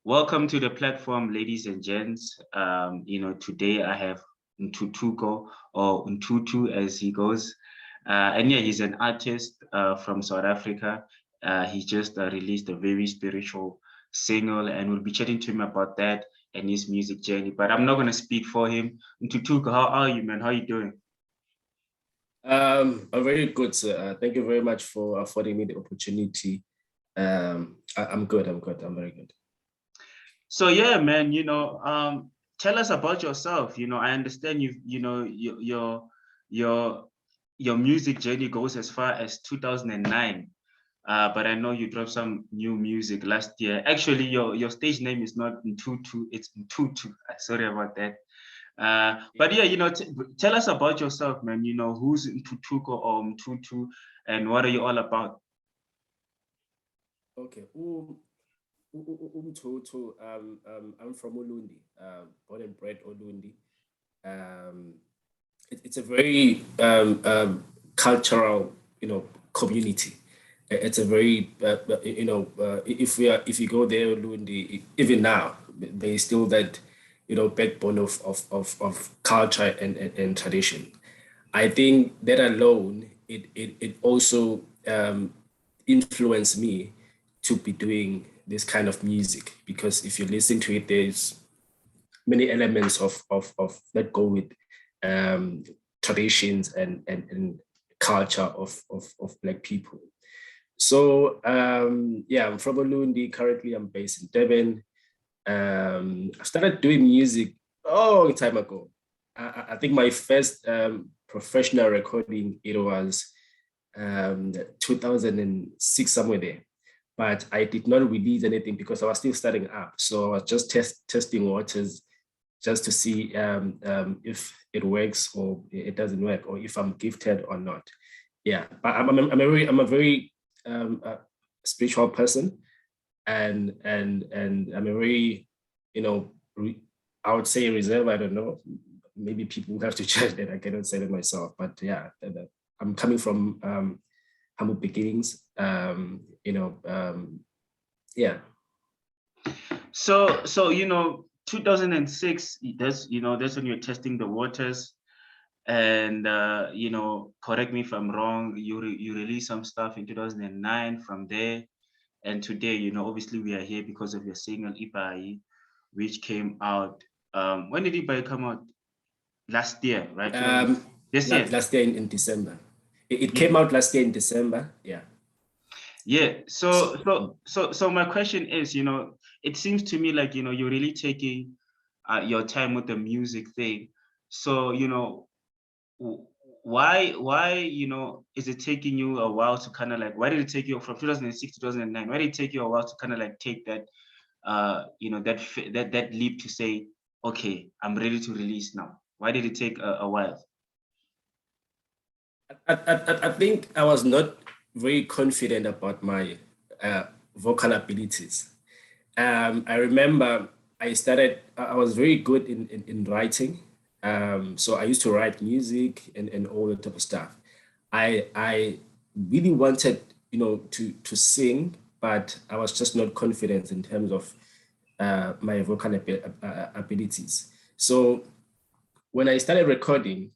Welcome to the platform, ladies and gents. Today I have Mthuthu or Mthuthu as he goes. And yeah, he's an artist from South Africa. He just released a very spiritual single, and we'll be chatting to him about that and his music journey. But I'm not going to speak for him. Mthuthu, how are you, man? How are you doing? I'm very good, sir. Thank you very much for affording me the opportunity. I'm good. I'm very good. So yeah, man, tell us about yourself. I understand your your music journey goes as far as 2009. But I know you dropped some new music last year. Actually, your stage name is not Mthuthu, it's Mthuthu. Sorry about that. But yeah, tell us about yourself, man. Who's Mthuthu or Mthuthu, and what are you all about? Okay. Mthuthu, I'm from Ulundi, born and bred Ulundi. It's a very cultural, community. It's a very, if you go there, Ulundi, even now, there's still that, backbone of culture and tradition. I think that alone, it also influenced me to be doing this kind of music, because if you listen to it, there's many elements of that go with traditions and culture of Black people. So yeah, I'm from Ulundi. Currently, I'm based in Durban. I started doing music a long time ago. I think my first professional recording, it was 2006, somewhere there. But I did not release anything because I was still starting up. So I was just testing waters just to see if it works or it doesn't work, or if I'm gifted or not. Yeah, but I'm a very spiritual person, and I'm a very, I would say reserved. I don't know. Maybe people have to judge that. I cannot say that myself, but yeah, I'm coming from humble beginnings. Yeah. So 2006, that's when you're testing the waters. And correct me if I'm wrong, you released some stuff in 2009 from there. And today, obviously we are here because of your single iBhayi, which came out. When did iBhayi come out? Last year, right? This year. Last year in December. It came out last year in December. Yeah. Yeah. So my question is, it seems to me like, you're really taking your time with the music thing. So, why is it taking you a while to kind of like, why did it take you from 2006 to 2009? Why did it take you a while to kind of like take that that leap to say, okay, I'm ready to release now? Why did it take a while? I think I was not very confident about my vocal abilities. I remember I was very good in writing. So I used to write music and all that type of stuff. I really wanted, to sing, but I was just not confident in terms of my vocal abilities. So when I started recording,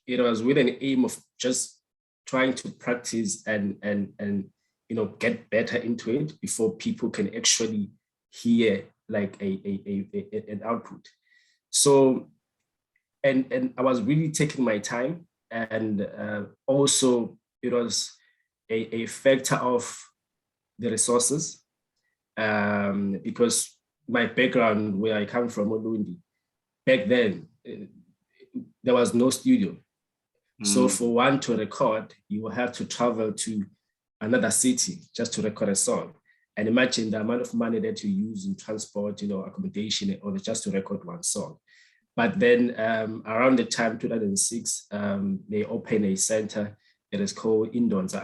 it was with an aim of just trying to practice and get better into it before people can actually hear like an output. So and I was really taking my time, and also it was a factor of the resources, because my background, where I come from, Ulundi, back then there was no studio. So for one to record, you will have to travel to another city just to record a song. And imagine the amount of money that you use in transport, accommodation, or just to record one song. But then around the time 2006, they opened a center. It is called Indonza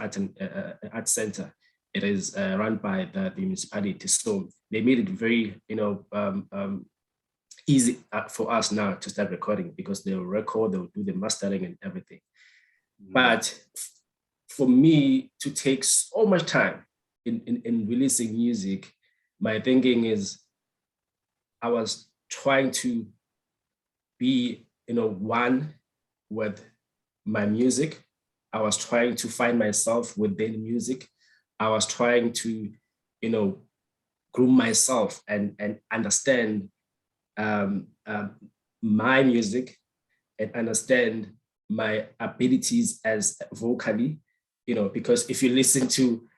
Art Center. It is run by the municipality. So they made it very, easy for us now to start recording, because they'll record, they'll do the mastering and everything. But for me to take so much time in releasing music, my thinking is, I was trying to be, one with my music. I was trying to find myself within music. I was trying to, groom myself and understand my music and understand my abilities as vocally, because if you listen to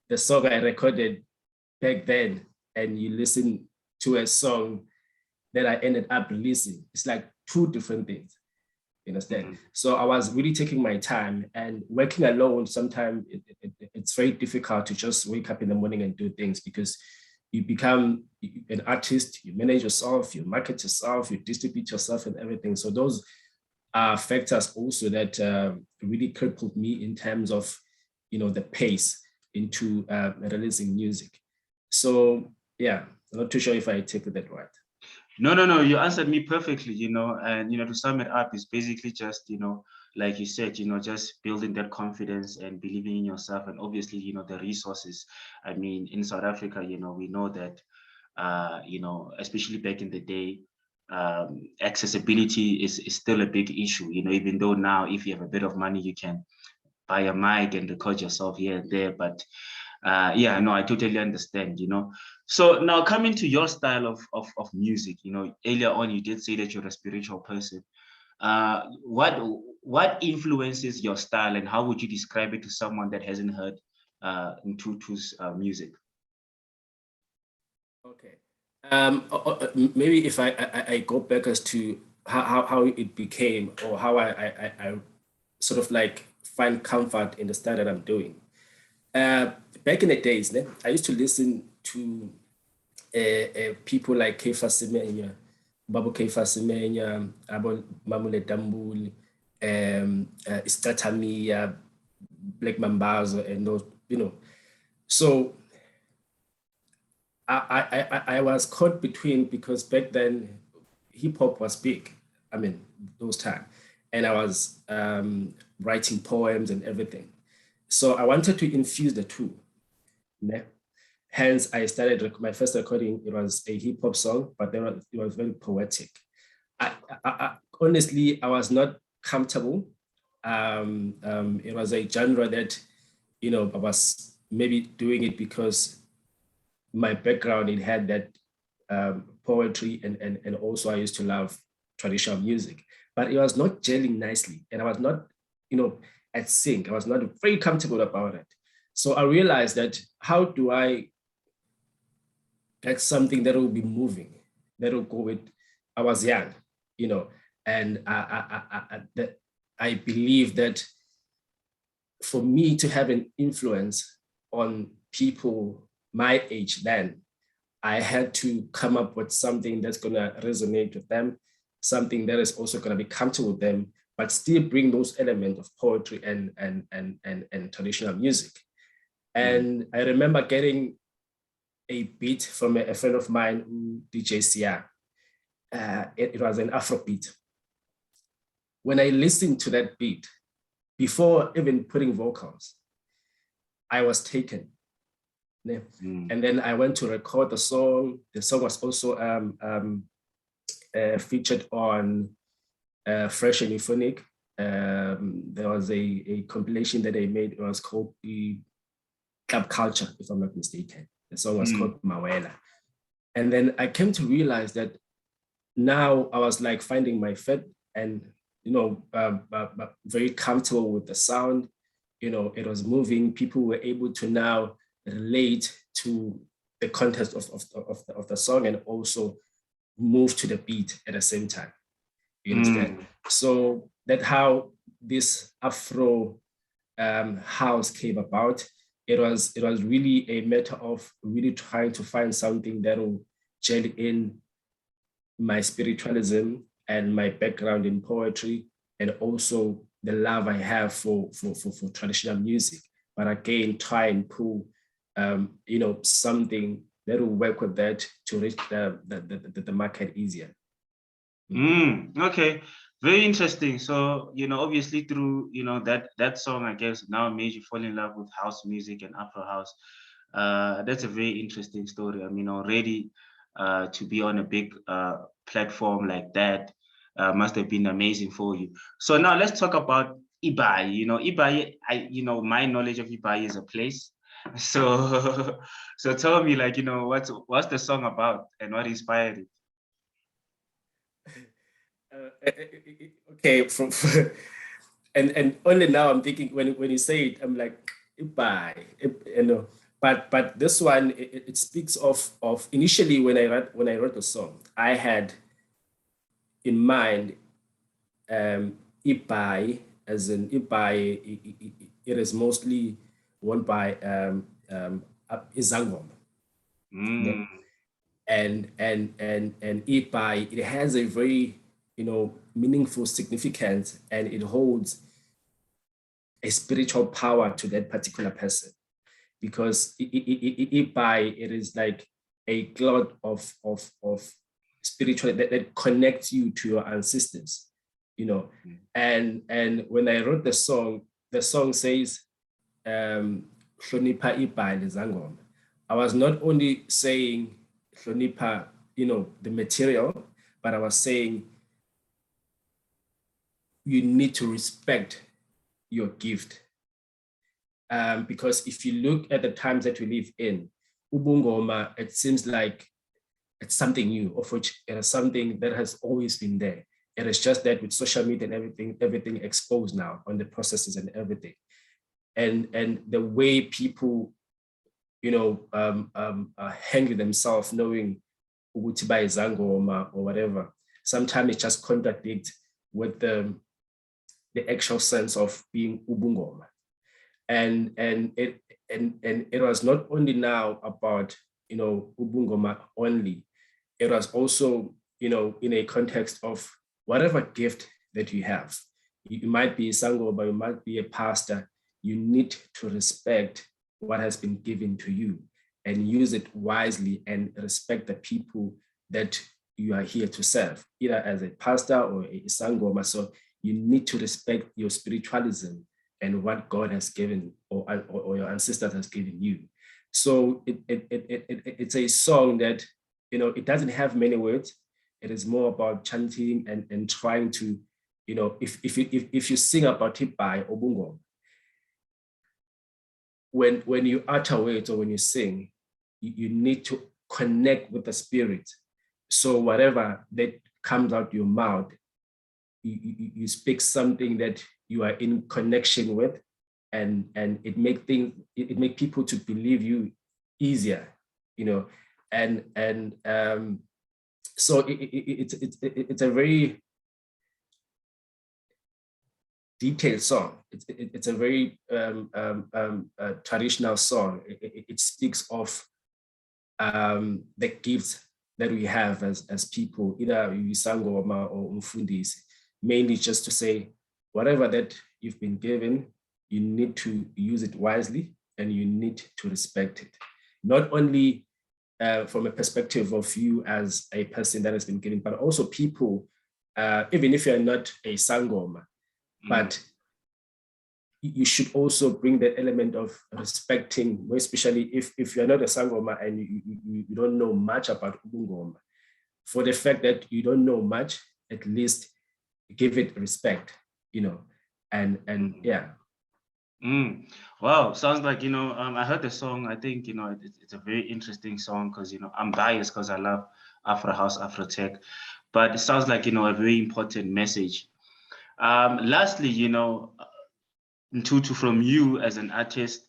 the song I recorded back then and you listen to a song that I ended up releasing, it's like two different things. You understand? Mm-hmm. So I was really taking my time, and working alone, sometimes it's very difficult to just wake up in the morning and do things, because you become an artist, you manage yourself, you market yourself, you distribute yourself and everything. So those are factors also that really crippled me in terms of, the pace into releasing music. So yeah, I'm not too sure if I take that right. No, you answered me perfectly, and, to sum it up, is basically just, like you said, just building that confidence and believing in yourself, and obviously, the resources. I mean, in South Africa, we know that, especially back in the day, accessibility is still a big issue, even though now, if you have a bit of money, you can buy a mic and record yourself here and there, but yeah, no, I totally understand, So now coming to your style of music, earlier on you did say that you're a spiritual person. What influences your style, and how would you describe it to someone that hasn't heard Mthuthu's music? Okay. Maybe if I go back as to how it became, or how I sort of like find comfort in the style that I'm doing. Back in the days, I used to listen to people like Kefa Semenya, Babu Kefa Semenya, Abo Mamule Dambuli, Istratamia, Black Mambazo, and those, So I was caught between, because back then hip hop was big. I mean, those times, and I was writing poems and everything. So I wanted to infuse the two. Hence, I started my first recording. It was a hip hop song, but then it was very poetic. Honestly, I was not comfortable. It was a genre that, I was maybe doing it because my background, it had that poetry, and also I used to love traditional music, but it was not gelling nicely, and I was not, at sync. I was not very comfortable about it. So I realized that, how do I get something that will be moving, that will go with, I was young, and I believe that for me to have an influence on people my age then, I had to come up with something that's going to resonate with them, something that is also going to be comfortable with them, but still bring those elements of poetry and traditional music. And I remember getting a beat from a friend of mine who DJ Sia. It was an Afro beat. When I listened to that beat, before even putting vocals, I was taken. And then I went to record the song. The song was also featured on Fresh and Euphonic. There was a compilation that they made. It was called the Club Culture, if I'm not mistaken. The song was called Mawela. And then I came to realize that now I was like finding my fit, and, very comfortable with the sound. It was moving. People were able to now relate to the context of the song, and also move to the beat at the same time. You understand? So that's how this Afro house came about. It was really a matter of really trying to find something that will gel in my spiritualism and my background in poetry, and also the love I have for traditional music. But again, try and pull, something that will work with that to reach the market easier. Okay, very interesting. So, obviously through, that song, I guess, now made you fall in love with house music and Afro house. That's a very interesting story. I mean, already, to be on a big platform like that. Must have been amazing for you. So now let's talk about iBhayi. You know, iBhayi, my knowledge of iBhayi is a place. So, so tell me, like, what's the song about and what inspired it? Okay, and only now I'm thinking when you say it, I'm like, iBhayi, you know. But this one it speaks of initially when I wrote the song, I had in mind iBhayi, as in iBhayi, it is mostly won by Izangoma. You know? And iBhayi, it has a very meaningful significance, and it holds a spiritual power to that particular person, because iBhayi, it is like a cloud of spiritual that connects you to your ancestors, and when I wrote the song says Hlonipha iBhayi lezangoma. I was not only saying Hlonipha, the material, but I was saying you need to respect your gift. Because if you look at the times that we live in, ubungoma, it seems like it's something new, of which it is something that has always been there. It is just that with social media and everything exposed now on the processes and everything. And the way people, hang with themselves knowing ukuthi bayizangoma or whatever, sometimes it just contradicts with the actual sense of being ubungoma. And it was not only now about ubungoma only. It was also in a context of whatever gift that you have. You might be a sangoma, you might be a pastor. You need to respect what has been given to you and use it wisely, and respect the people that you are here to serve, either as a pastor or a sangoma. So you need to respect your spiritualism and what God has given or your ancestors has given you. So it's a song that, it doesn't have many words. It is more about chanting and trying to, if you sing about it by Obungo, when you utter words or when you sing, you need to connect with the spirit. So whatever that comes out your mouth, you speak something that you are in connection with, and it make people to believe you easier, so it's a very detailed song. It's a very traditional song. It speaks of the gifts that we have as people, either Sangoma or Mfundisi, mainly just to say, whatever that you've been given, you need to use it wisely and you need to respect it. Not only from a perspective of you as a person that has been given, but also people, even if you're not a Sangoma, but you should also bring that element of respecting, especially if you're not a Sangoma and you don't know much about Ubungoma. For the fact that you don't know much, at least give it respect, and yeah. Wow, sounds like, I heard the song. I think, it's a very interesting song because, I'm biased because I love Afro House, Afro Tech, but it sounds like, a very important message. Lastly, Mthuthu, from you as an artist,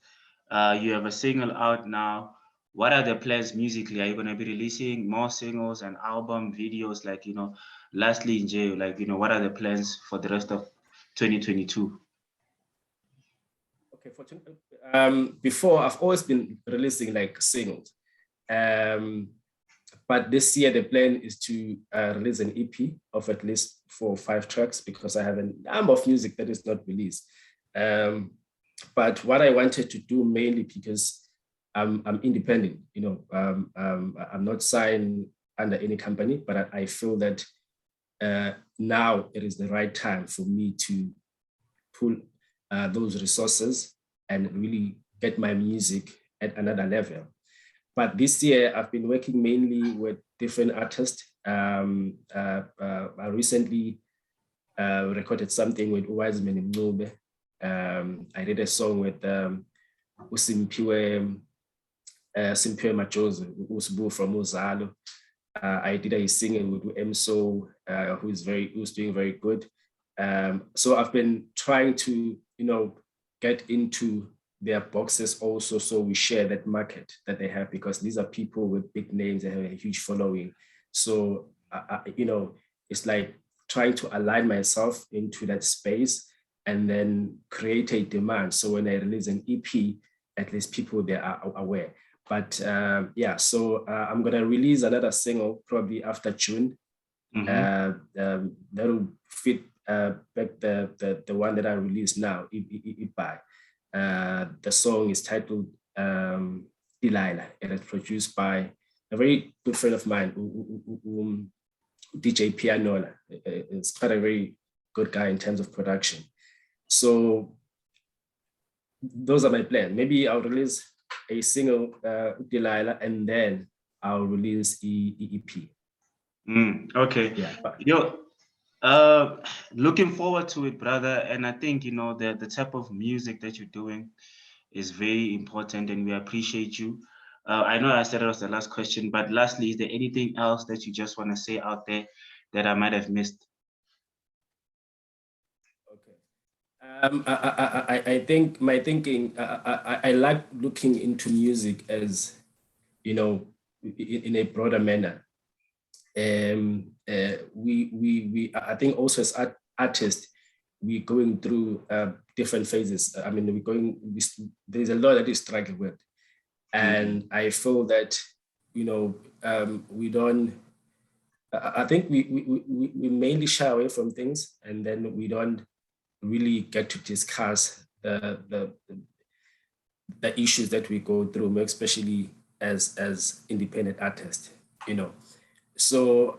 you have a single out now. What are the plans musically? Are you going to be releasing more singles and album videos? Like, lastly, in jail, like, what are the plans for the rest of 2022? Okay, before I've always been releasing like singles, but this year the plan is to release an EP of at least 4 or 5 tracks, because I have a number of music that is not released. But what I wanted to do mainly, because I'm independent, I'm not signed under any company, but I feel that now it is the right time for me to pull those resources and really get my music at another level. But this year, I've been working mainly with different artists. I recently recorded something with Wiseman Mncube. I did a song with Usimpiwe Majozi, Usbu from Uzalo. I did a singing with Emso, who's doing very good. So I've been trying to, get into their boxes also, so we share that market that they have, because these are people with big names, they have a huge following. So it's like trying to align myself into that space and then create a demand. So when I release an EP, at least people they are aware. But so I'm gonna release another single probably after June. That'll fit back the one that I released now, iBhayi. The song is titled Delilah, and it's produced by a very good friend of mine, DJ Pianola. It's quite a very good guy in terms of production. So those are my plans. Maybe I'll release a single, Delilah, and then I'll release EP. Okay. Yeah. Looking forward to it, brother. And I think, the type of music that you're doing is very important, and we appreciate you. I know I said it was the last question, but lastly, is there anything else that you just want to say out there that I might have missed? I think my thinking, I like looking into music as, in a broader manner. I think also as artists, we're going through different phases. I mean, there's a lot that we struggle with. And I feel that, we don't, I think we mainly shy away from things, and then we don't really get to discuss the issues that we go through, especially as independent artists, So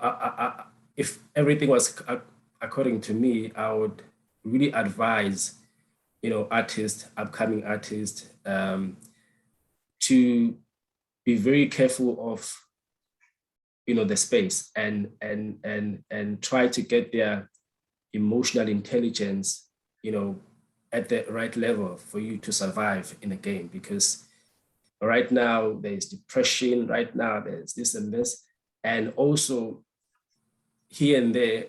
if everything was according to me, I would really advise, artists, upcoming artists, to be very careful of, the space and try to get their emotional intelligence, at the right level for you to survive in a game. Because right now there's depression, right now there's this and this, and also here and there,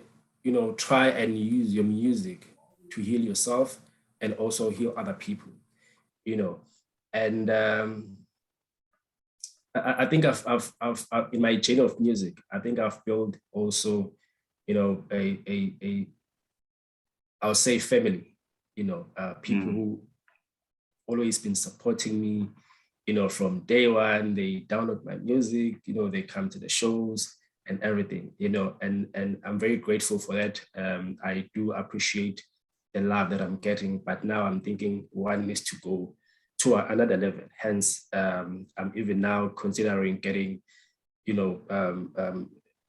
try and use your music to heal yourself and also heal other people, and I think I've in my genre of music, I think I've built also, I'll say family, people who always been supporting me, from day one. They download my music, they come to the shows and everything, and I'm very grateful for that. I do appreciate the love that I'm getting, but now I'm thinking one needs to go to another level. Hence, I'm even now considering getting,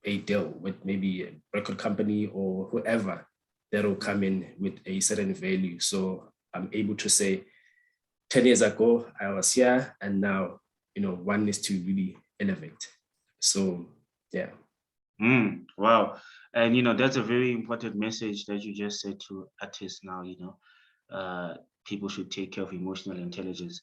a deal with maybe a record company or whoever that will come in with a certain value. So I'm able to say, 10 years ago, I was here, and now, one needs to really elevate. So, yeah. Wow. And, that's a very important message that you just said to artists now, people should take care of emotional intelligence,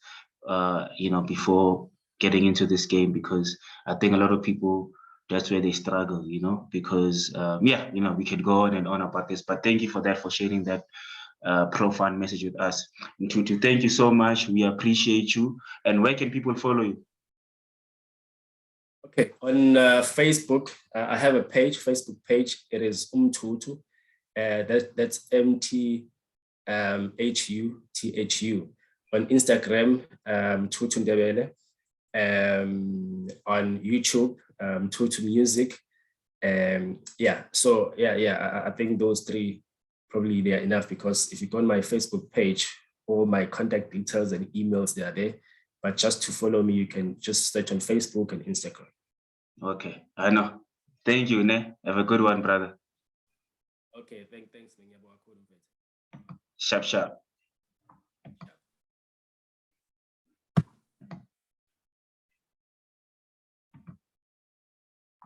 before getting into this game, because I think a lot of people, that's where they struggle, because, we could go on and on about this, but thank you for that, for sharing that profound message with us. Mthuthu, thank you so much. We appreciate you. And where can people follow you? Okay, on Facebook, I have a Facebook page. It is Mthuthu. That's MTHUTHU. On Instagram, Mthuthu Ndebele. On YouTube, Mthuthu Music. I think those three probably they are enough, because if you go on my Facebook page, all my contact details and emails, they are there. But just to follow me, you can just search on Facebook and Instagram. Okay, I know. Thank you, Ne. Have a good one, brother. Okay, thanks. Sharp.